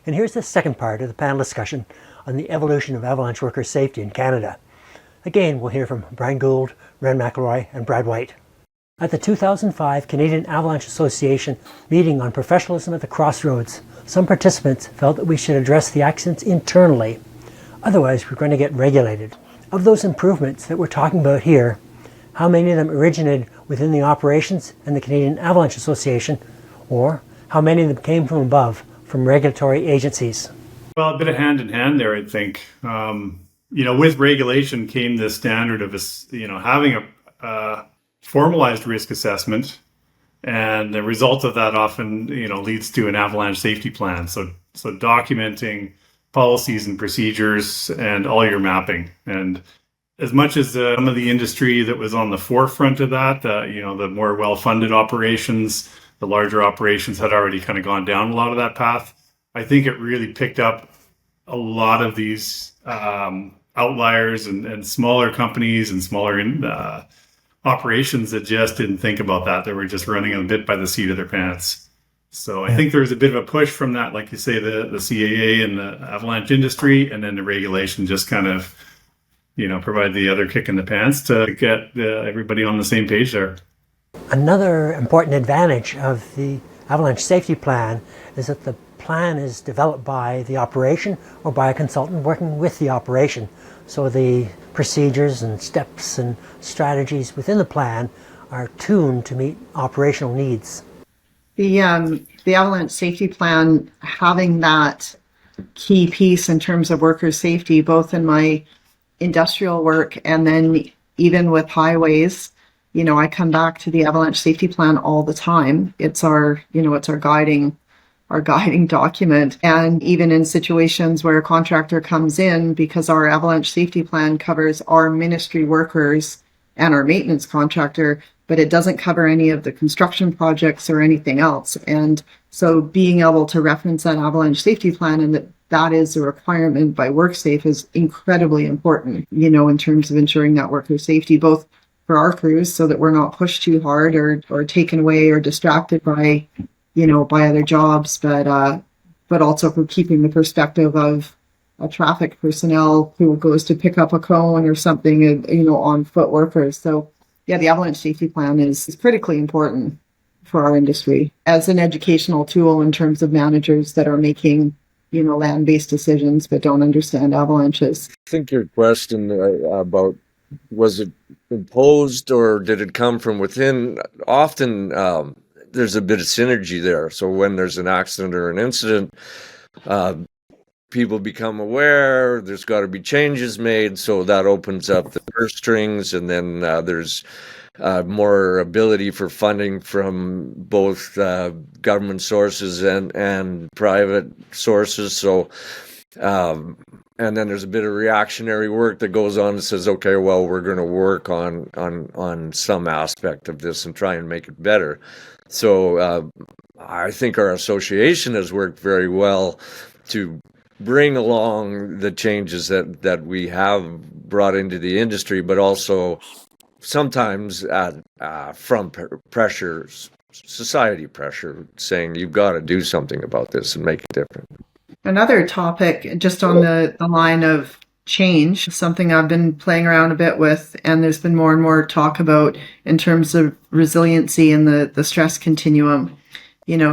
And here's the second part of the panel discussion on the evolution of avalanche worker safety in Canada. Again, we'll hear from Brian Gould, Wren McElroy, and Brad White. At the 2005 Canadian Avalanche Association meeting on professionalism at the crossroads, some participants felt that we should address the accidents internally. Otherwise, we're going to get regulated. Of those improvements that we're talking about here, how many of them originated within the operations and the Canadian Avalanche Association, or how many of them came from above, from regulatory agencies? Well, a bit of hand in hand there, I think. With regulation came the standard of having a formalized risk assessment, and the result of that often leads to an avalanche safety plan. So documenting policies and procedures and all your mapping. And as much as some of the industry that was on the forefront of that, the more well-funded operations, the larger operations had already kind of gone down a lot of that path. I think it really picked up a lot of these outliers and smaller companies and smaller operations that just didn't think about that. They were just running a bit by the seat of their pants. So I think there's a bit of a push from that, like you say, the CAA and the avalanche industry, and then the regulation just kind of, provide the other kick in the pants to get everybody on the same page there. Another important advantage of the avalanche safety plan is that the plan is developed by the operation or by a consultant working with the operation. So the procedures and steps and strategies within the plan are tuned to meet operational needs. The avalanche safety plan, having that key piece in terms of worker safety, both in my industrial work and then even with highways, I come back to the avalanche safety plan all the time. It's our guiding document. And even in situations where a contractor comes in, because our avalanche safety plan covers our ministry workers and our maintenance contractor, but it doesn't cover any of the construction projects or anything else. And so being able to reference that avalanche safety plan and that is a requirement by WorkSafe is incredibly important, in terms of ensuring that worker safety, both for our crews so that we're not pushed too hard or taken away or distracted by other jobs, but also for keeping the perspective of a traffic personnel who goes to pick up a cone or something, on foot workers. So yeah, the avalanche safety plan is critically important for our industry as an educational tool in terms of managers that are making, land-based decisions but don't understand avalanches. I think your question about was it imposed or did it come from within? Often there's a bit of synergy there. So when there's an accident or an incident, people become aware, there's got to be changes made. So that opens up the purse strings, and then there's more ability for funding from both government sources and private sources. So, and then there's a bit of reactionary work that goes on that says, okay, well, we're going to work on some aspect of this and try and make it better. So I think our association has worked very well to bring along the changes that we have brought into the industry, but also sometimes from pressure, society pressure, saying you've got to do something about this and make it different. Another topic, just on the line of change, something I've been playing around a bit with, and there's been more and more talk about in terms of resiliency and the stress continuum.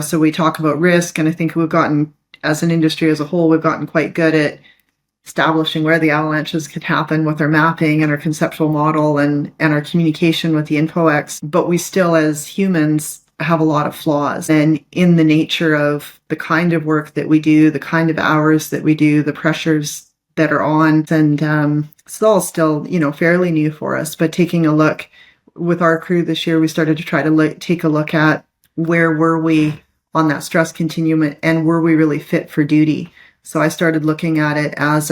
So we talk about risk, and I think we've gotten, as an industry as a whole, we've gotten quite good at establishing where the avalanches could happen with our mapping and our conceptual model and our communication with the InfoX. But we still, as humans, have a lot of flaws. And in the nature of the kind of work that we do, the kind of hours that we do, the pressures that are on, and it's all still, fairly new for us. But taking a look with our crew this year, we started to try to take a look at where were we on that stress continuum and were we really fit for duty? So I started looking at it as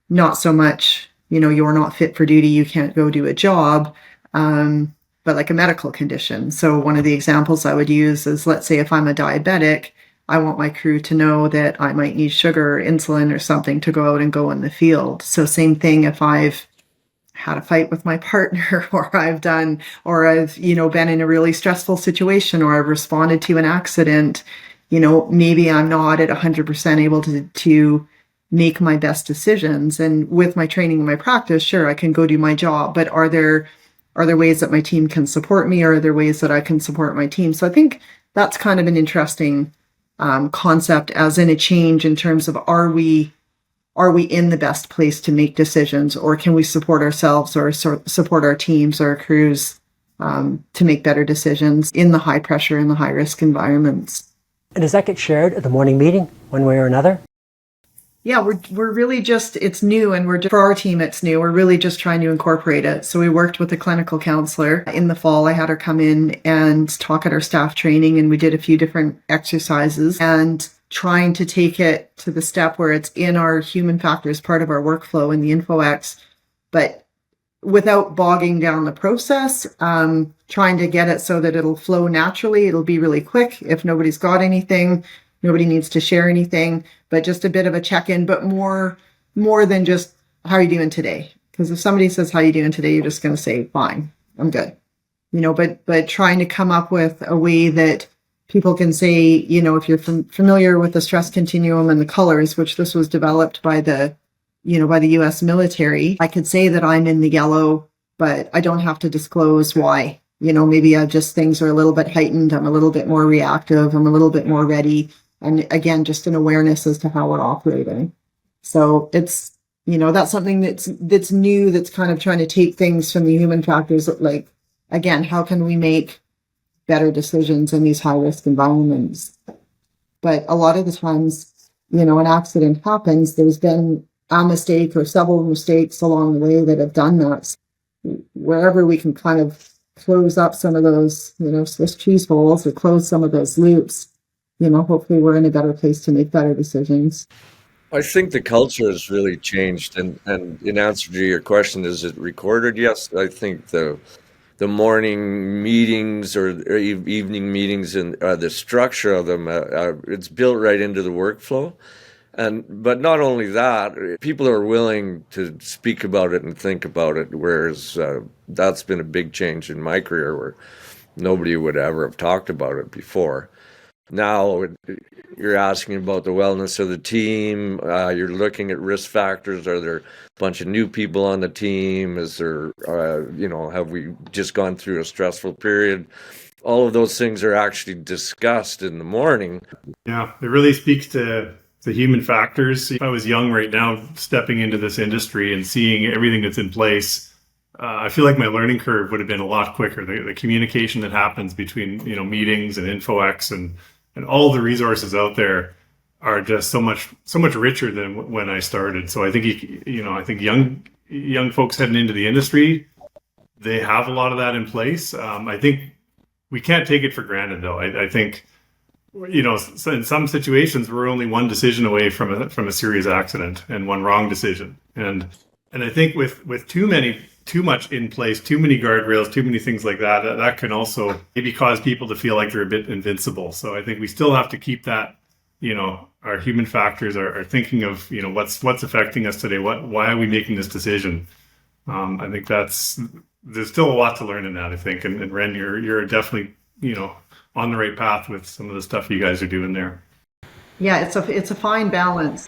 not so much, you're not fit for duty, you can't go do a job, but like a medical condition. So one of the examples I would use is, let's say if I'm a diabetic, I want my crew to know that I might need sugar or insulin or something to go out and go in the field. So same thing if I've had a fight with my partner or I've been in a really stressful situation or I've responded to an accident, maybe I'm not at 100% able to make my best decisions. And with my training and my practice, sure, I can go do my job, but are there ways that my team can support me, or are there ways that I can support my team? So I think that's kind of an interesting concept, as in a change in terms of, are we in the best place to make decisions, or can we support ourselves or support our teams or our crews to make better decisions in the high pressure and the high risk environments? And does that get shared at the morning meeting, one way or another? Yeah, we're really just, it's new, and for our team, it's new. We're really just trying to incorporate it. So we worked with a clinical counselor in the fall. I had her come in and talk at our staff training, and we did a few different exercises and trying to take it to the step where it's in our human factors part of our workflow in the InfoX, but without bogging down the process, trying to get it so that it'll flow naturally. It'll be really quick. If nobody's got anything, nobody needs to share anything, but just a bit of a check-in, but more than just, how are you doing today? Because if somebody says, how are you doing today? You're just going to say, fine, I'm good. But trying to come up with a way that people can say, if you're familiar with the stress continuum and the colors, which this was developed by the US military, I could say that I'm in the yellow, but I don't have to disclose why. Maybe things are a little bit heightened. I'm a little bit more reactive. I'm a little bit more ready. And again, just an awareness as to how we're operating. So it's, that's something that's new, that's kind of trying to take things from the human factors. Like, again, how can we make better decisions in these high risk environments? But a lot of the times, an accident happens, there's been a mistake or several mistakes along the way that have done that. Wherever we can kind of close up some of those, Swiss cheese holes, or close some of those loops, hopefully we're in a better place to make better decisions. I think the culture has really changed, and in answer to your question, is it recorded? Yes, I think the morning meetings or evening meetings and the structure of them, it's built right into the workflow. But not only that, people are willing to speak about it and think about it, whereas that's been a big change in my career, where nobody would ever have talked about it before. Now you're asking about the wellness of the team. You're looking at risk factors. Are there a bunch of new people on the team? Is there, have we just gone through a stressful period? All of those things are actually discussed in the morning. Yeah, it really speaks to the human factors. If I was young right now, stepping into this industry and seeing everything that's in place, I feel like my learning curve would have been a lot quicker. The communication that happens between meetings and InfoX and all the resources out there are just so much richer than when I started. So I think I think young folks heading into the industry, they have a lot of that in place. I think we can't take it for granted, though. I think so in some situations we're only one decision away from a serious accident, and one wrong decision. And I think with too much in place, too many guardrails, too many things like that can also maybe cause people to feel like they're a bit invincible. So I think we still have to keep that, our human factors are thinking of, what's affecting us today. Why are we making this decision? I think there's still a lot to learn in that, I think. And Wren, you're definitely, on the right path with some of the stuff you guys are doing there. Yeah, it's a fine balance.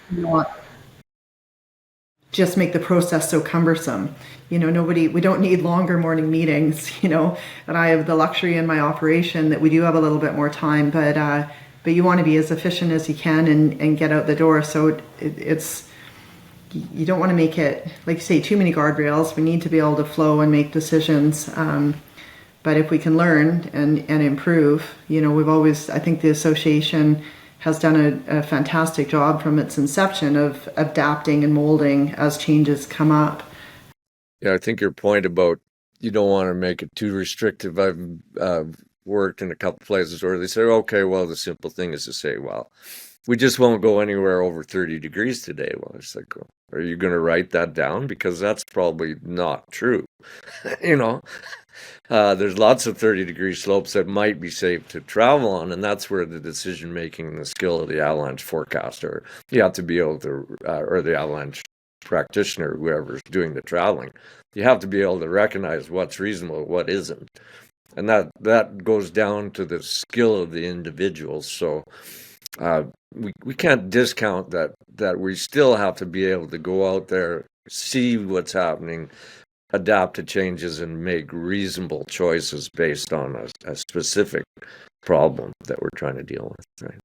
Just make the process so cumbersome. We don't need longer morning meetings, and I have the luxury in my operation that we do have a little bit more time, but you want to be as efficient as you can and get out the door. So it's, you don't want to make it, like you say, too many guardrails. We need to be able to flow and make decisions. But if we can learn and improve, I think the association has done a fantastic job from its inception of adapting and molding as changes come up. Yeah, I think your point about you don't want to make it too restrictive. I've worked in a couple places where they say, okay, well, the simple thing is to say, well, we just won't go anywhere over 30 degrees today. Well, it's like, are you going to write that down? Because that's probably not true. There's lots of 30-degree slopes that might be safe to travel on, and that's where the decision-making and the skill of the avalanche forecaster, you have to be able to, or the avalanche practitioner, whoever's doing the traveling, you have to be able to recognize what's reasonable, what isn't. And that goes down to the skill of the individuals. So we can't discount that we still have to be able to go out there, see what's happening, adapt to changes, and make reasonable choices based on a specific problem that we're trying to deal with. Right.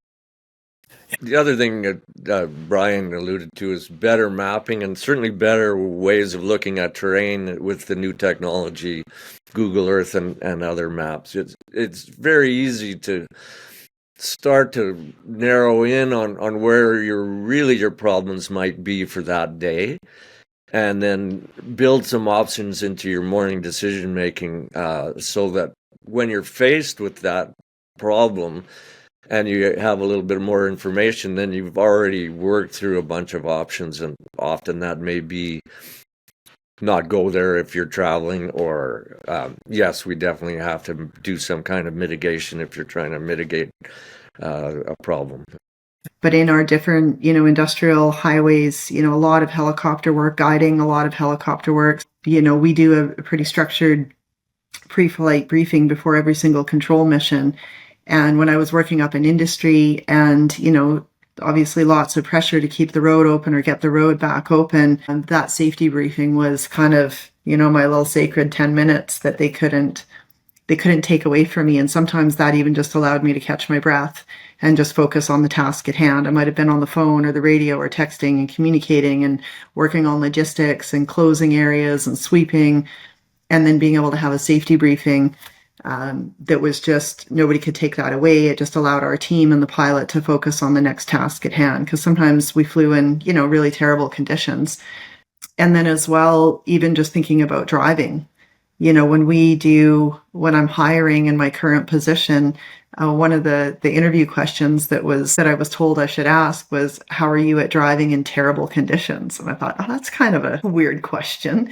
The other thing that Brian alluded to is better mapping, and certainly better ways of looking at terrain with the new technology, Google Earth and other maps. It's very easy to start to narrow in on where your problems might be for that day, and then build some options into your morning decision making, so that when you're faced with that problem and you have a little bit more information, then you've already worked through a bunch of options, and often that may be not go there if you're traveling, or yes, we definitely have to do some kind of mitigation if you're trying to mitigate a problem. But in our different, industrial highways, a lot of helicopter work, guiding, a lot of helicopter work. We do a pretty structured pre-flight briefing before every single control mission. And when I was working up in industry and, obviously lots of pressure to keep the road open or get the road back open, and that safety briefing was kind of, my little sacred 10 minutes that they couldn't take away from me. And sometimes that even just allowed me to catch my breath and just focus on the task at hand. I might have been on the phone or the radio or texting and communicating and working on logistics and closing areas and sweeping, and then being able to have a safety briefing that was just, nobody could take that away. It just allowed our team and the pilot to focus on the next task at hand, because sometimes we flew in, really terrible conditions. And then as well, even just thinking about driving, when I'm hiring in my current position, one of the interview questions that I was told I should ask was, how are you at driving in terrible conditions? And I thought, that's kind of a weird question.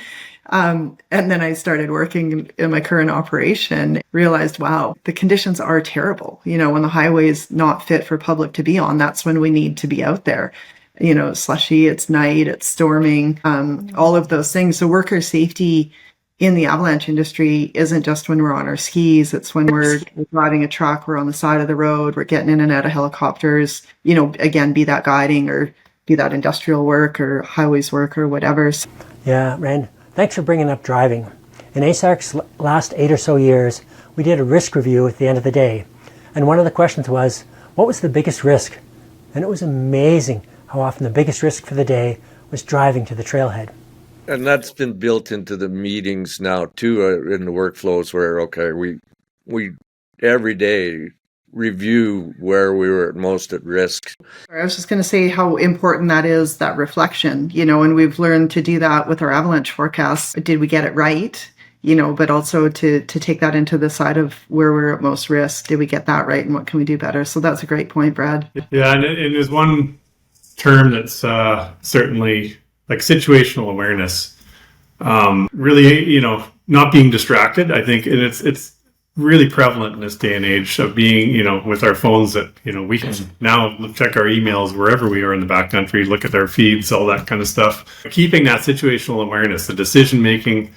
And then I started working in my current operation, realized, wow, the conditions are terrible. When the highway's not fit for public to be on, that's when we need to be out there. Slushy, it's night, it's storming, all of those things. So worker safety in the avalanche industry isn't just when we're on our skis. It's when we're driving a truck, we're on the side of the road, we're getting in and out of helicopters, again, be that guiding or be that industrial work or highways work or whatever. Yeah, Wren, thanks for bringing up driving. In ASARC's last 8 or so years, we did a risk review at the end of the day. And one of the questions was, what was the biggest risk? And it was amazing how often the biggest risk for the day was driving to the trailhead. And that's been built into the meetings now too, in the workflows where, okay, we every day review where we were most at risk. I was just going to say how important that is, that reflection, and we've learned to do that with our avalanche forecasts. Did we get it right? But also to take that into the side of where we're at most risk. Did we get that right? And what can we do better? So that's a great point, Brad. Yeah. And there's one term that's certainly like situational awareness, really, not being distracted. I think, and it's really prevalent in this day and age of being, with our phones that, we can now check our emails wherever we are in the backcountry, look at our feeds, all that kind of stuff. Keeping that situational awareness, the decision making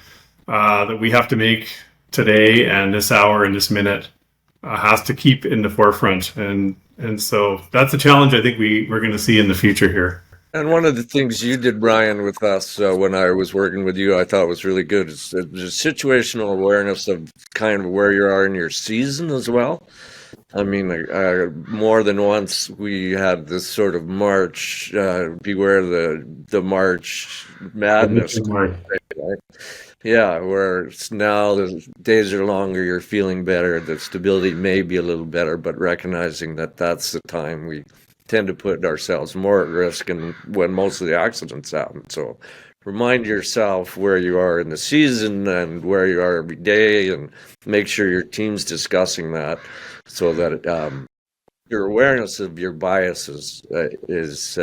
that we have to make today and this hour and this minute has to keep in the forefront. And so that's a challenge I think we're going to see in the future here. And one of the things you did, Brian, with us when I was working with you, I thought was really good, is the situational awareness of kind of where you are in your season as well. I mean, more than once we had this sort of March, beware the March madness. Right? Yeah, where it's now the days are longer, you're feeling better, the stability may be a little better, but recognizing that that's the time we tend to put ourselves more at risk and when most of the accidents happen. So remind yourself where you are in the season and where you are every day, and make sure your team's discussing that so that your awareness of your biases is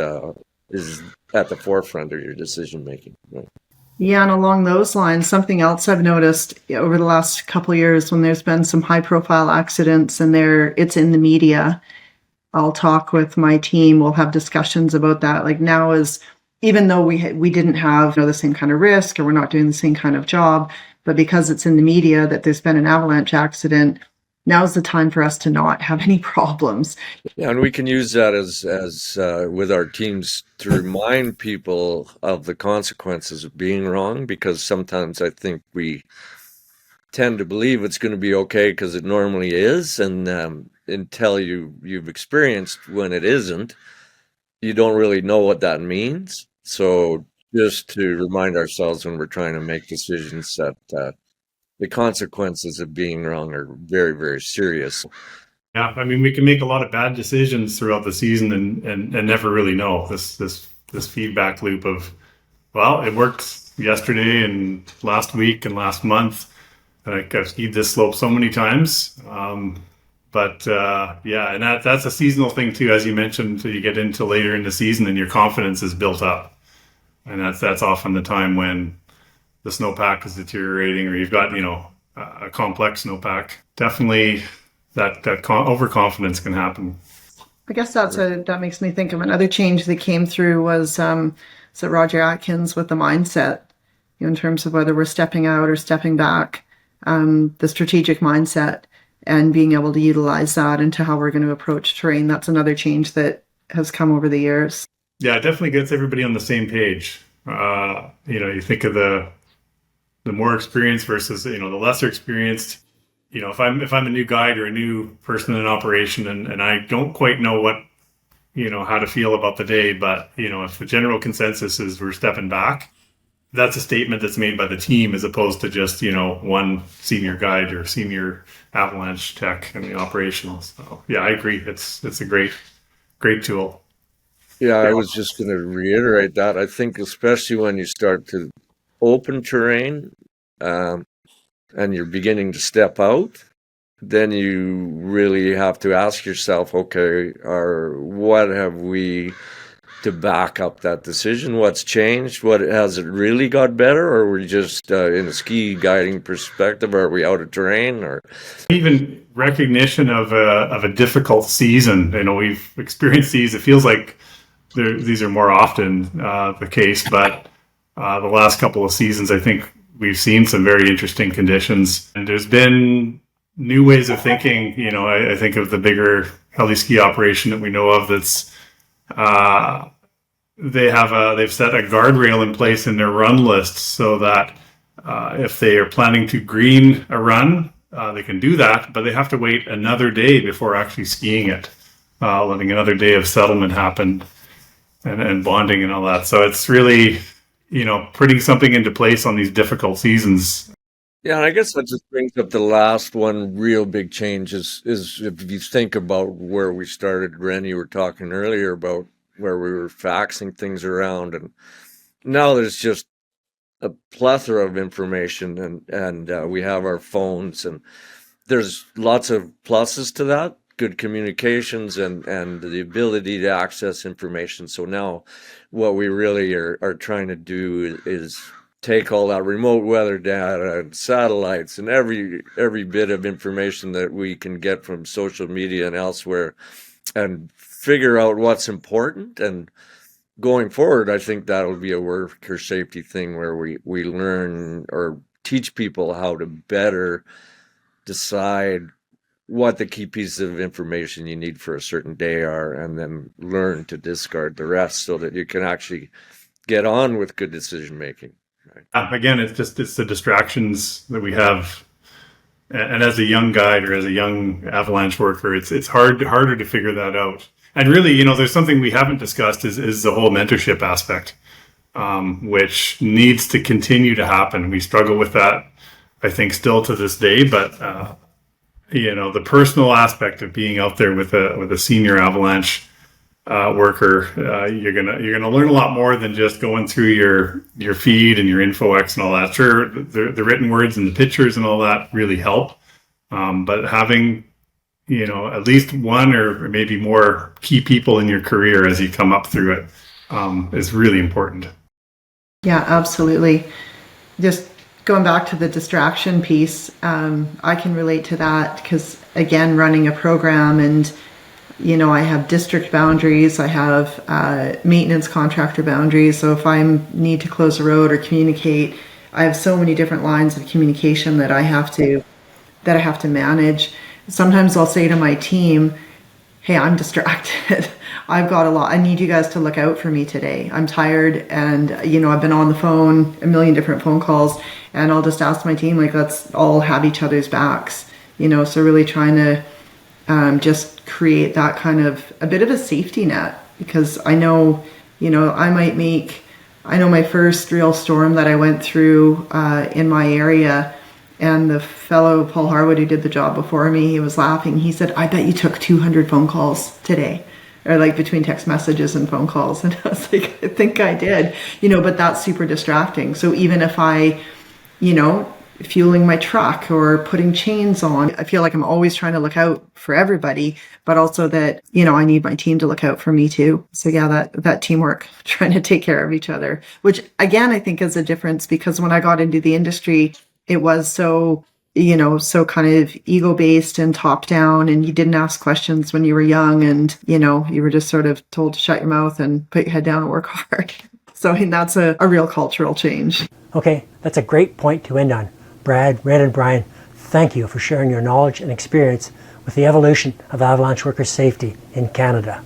at the forefront of your decision making. Right? Yeah, and along those lines, something else I've noticed over the last couple of years when there's been some high profile accidents and it's in the media, I'll talk with my team. We'll have discussions about that. Like now is, even though we didn't have the same kind of risk or we're not doing the same kind of job, but because it's in the media that there's been an avalanche accident, now's the time for us to not have any problems. Yeah, and we can use that as with our teams to remind people of the consequences of being wrong, because sometimes I think we tend to believe it's going to be okay because it normally is, and until you've experienced when it isn't, you don't really know what that means. So just to remind ourselves when we're trying to make decisions that the consequences of being wrong are very, very serious. Yeah, I mean, we can make a lot of bad decisions throughout the season and never really know this feedback loop of, well, it worked yesterday and last week and last month. And I've skied this slope so many times. Yeah, and that's a seasonal thing too, as you mentioned. So you get into later in the season and your confidence is built up, and that's often the time when the snowpack is deteriorating, or you've got a complex snowpack. Definitely, that overconfidence can happen. I guess that makes me think of another change that came through was Roger Atkins with the mindset, in terms of whether we're stepping out or stepping back, the strategic mindset, and being able to utilize that into how we're going to approach terrain. That's another change that has come over the years. Yeah, it definitely gets everybody on the same page. You think of the more experienced versus the lesser experienced. If I'm a new guide or a new person in operation and I don't quite know what how to feel about the day, but if the general consensus is we're stepping back, that's a statement that's made by the team as opposed to just one senior guide or senior avalanche tech in the operational. So yeah, I agree. It's a great tool. Yeah, I was just going to reiterate that. I think especially when you start to open terrain and you're beginning to step out, then you really have to ask yourself, okay, what have we to back up that decision? What's changed? What has it really got better? Or are we just in a ski guiding perspective? Are we out of terrain? Or even recognition of a difficult season? We've experienced these. It feels like these are more often the case, but the last couple of seasons, I think we've seen some very interesting conditions, and there's been new ways of thinking. I think of the bigger heli ski operation that we know of. That's they've set a guardrail in place in their run list so that if they are planning to green a run, they can do that, but they have to wait another day before actually skiing it, letting another day of settlement happen and bonding and all that. So it's really putting something into place on these difficult seasons. Yeah, and I guess that just brings up the last one real big change is if you think about where we started. Wren, you were talking earlier about where we were faxing things around, and now there's just a plethora of information, and we have our phones, and there's lots of pluses to that. Good communications and the ability to access information. So now what we really are trying to do is take all that remote weather data and satellites and every bit of information that we can get from social media and elsewhere and figure out what's important. And going forward, I think that'll be a worker safety thing where we learn or teach people how to better decide what the key pieces of information you need for a certain day are, and then learn to discard the rest so that you can actually get on with good decision making. Right? Again, it's the distractions that we have, and as a young guide or as a young avalanche worker, it's harder to figure that out. And really, there's something we haven't discussed is the whole mentorship aspect, which needs to continue to happen. We struggle with that, I think, still to this day, but the personal aspect of being out there with a senior avalanche worker, you're gonna learn a lot more than just going through your feed and your InfoX and all that. Sure, the written words and the pictures and all that really help, but having at least one or maybe more key people in your career as you come up through it is really important. Yeah, absolutely. Just going back to the distraction piece, I can relate to that because, again, running a program and, I have district boundaries, I have maintenance contractor boundaries. So if I need to close a road or communicate, I have so many different lines of communication that I have to manage. sometimes I'll say to my team, hey, I'm distracted. I've got a lot. I need you guys to look out for me today. I'm tired, and I've been on the phone, a million different phone calls, and I'll just ask my team, like, let's all have each other's backs. So really trying to just create that kind of a bit of a safety net, because I know, I know my first real storm that I went through in my area. And the fellow, Paul Harwood, who did the job before me, he was laughing. He said, I bet you took 200 phone calls today, or like between text messages and phone calls. And I was like, I think I did, but that's super distracting. So even if I, fueling my truck or putting chains on, I feel like I'm always trying to look out for everybody, but also that, I need my team to look out for me too. So yeah, that teamwork, trying to take care of each other, which again, I think is a difference, because when I got into the industry, it was so kind of ego-based and top-down, and you didn't ask questions when you were young, and, you were just sort of told to shut your mouth and put your head down and work hard. So I think that's a real cultural change. Okay, that's a great point to end on. Brad, Wren, and Brian, thank you for sharing your knowledge and experience with the evolution of avalanche worker safety in Canada.